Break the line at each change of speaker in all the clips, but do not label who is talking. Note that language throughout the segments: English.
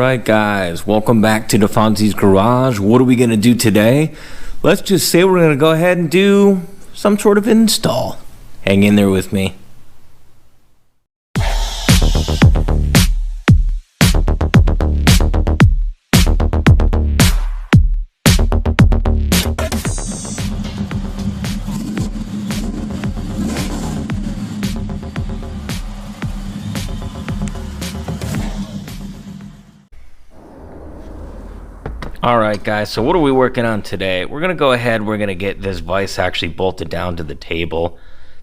Alright guys, welcome back to Defonzi's Garage. What are we going to do today? Let's just say we're going to go ahead and do some sort of install. Hang in there with me. Alright guys, so what are we working on today? We're going to go ahead, we're going to get this vise actually bolted down to the table.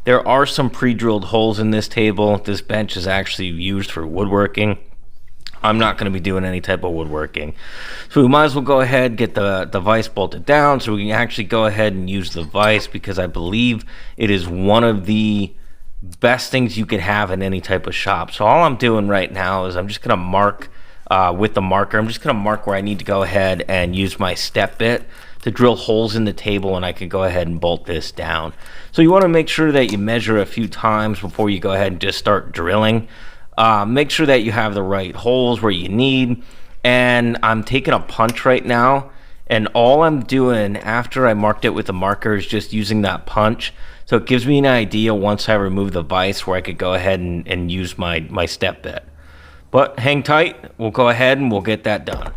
There are some pre-drilled holes in this table. This bench is actually used for woodworking. I'm not going to be doing any type of woodworking. So we might as well go ahead and get the vise bolted down so we can actually go ahead and use the vise, because I believe it is one of the best things you could have in any type of shop. So all I'm doing right now is I'm just going to mark with the marker. I'm just going to mark where I need to go ahead and use my step bit to drill holes in the table, and I can go ahead and bolt this down. So you want to make sure that you measure a few times before you go ahead and just start drilling. Make sure that you have the right holes where you need. And I'm taking a punch right now, and all I'm doing after I marked it with the marker is just using that punch. So it gives me an idea once I remove the vise where I could go ahead and use my step bit. But hang tight, we'll go ahead and we'll get that done.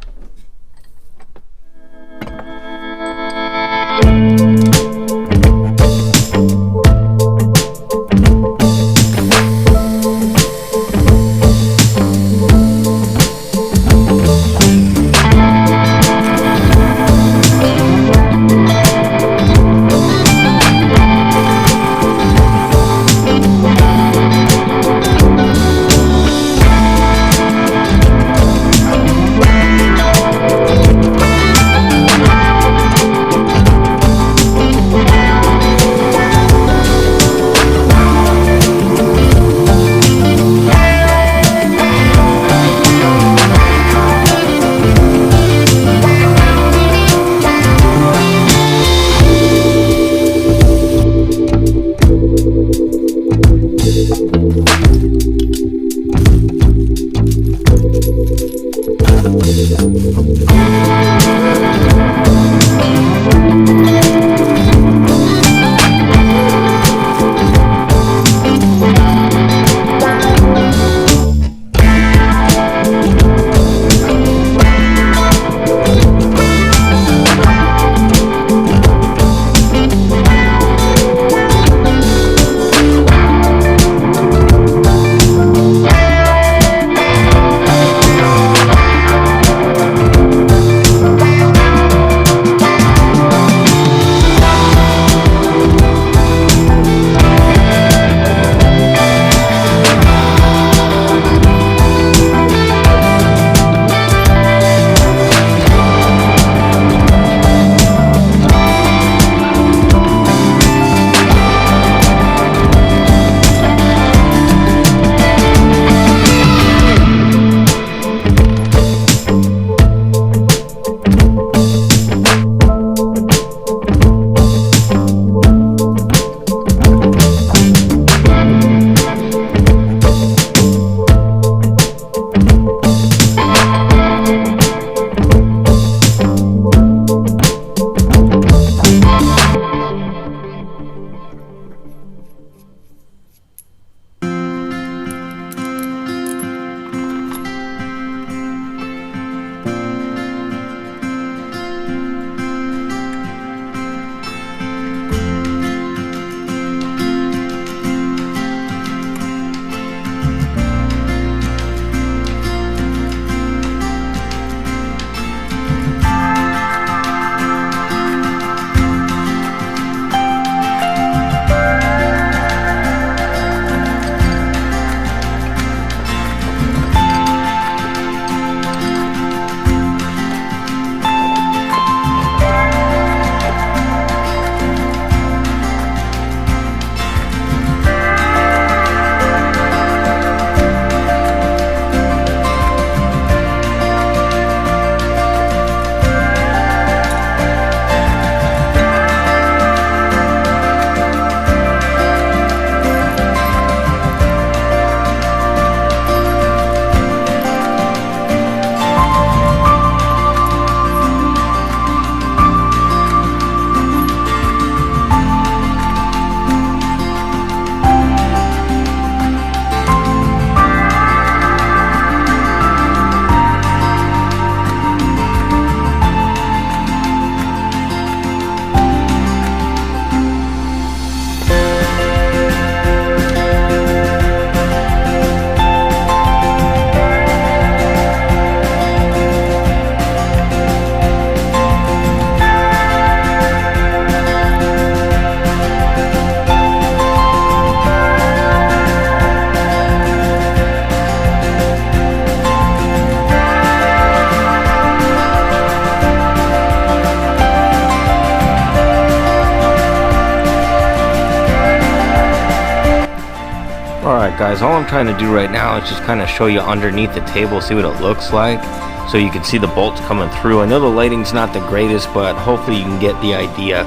Alright guys, all I'm trying to do right now is just kind of show you underneath the table, see what it looks like, so you can see the bolts coming through. I know the lighting's not the greatest, but hopefully you can get the idea.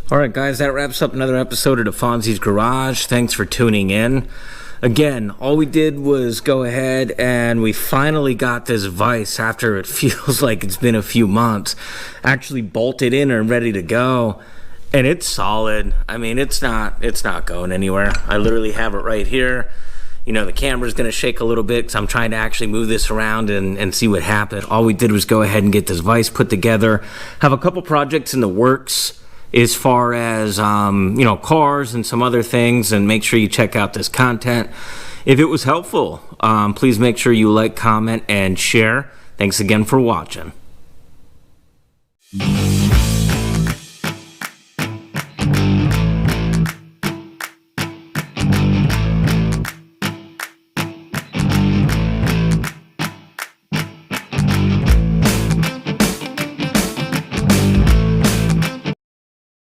Alright guys, that wraps up another episode of Fonzie's Garage. Thanks for tuning in. Again, all we did was go ahead and we finally got this vise after it feels like it's been a few months. Actually bolted in and ready to go. And it's solid. I mean, it's not going anywhere. I literally have it right here. You know, the camera's going to shake a little bit because I'm trying to actually move this around and see what happened. All we did was go ahead and get this vise put together. Have a couple projects in the works as far as, you know, cars and some other things, and make sure you check out this content. If it was helpful, please make sure you like, comment, and share. Thanks again for watching.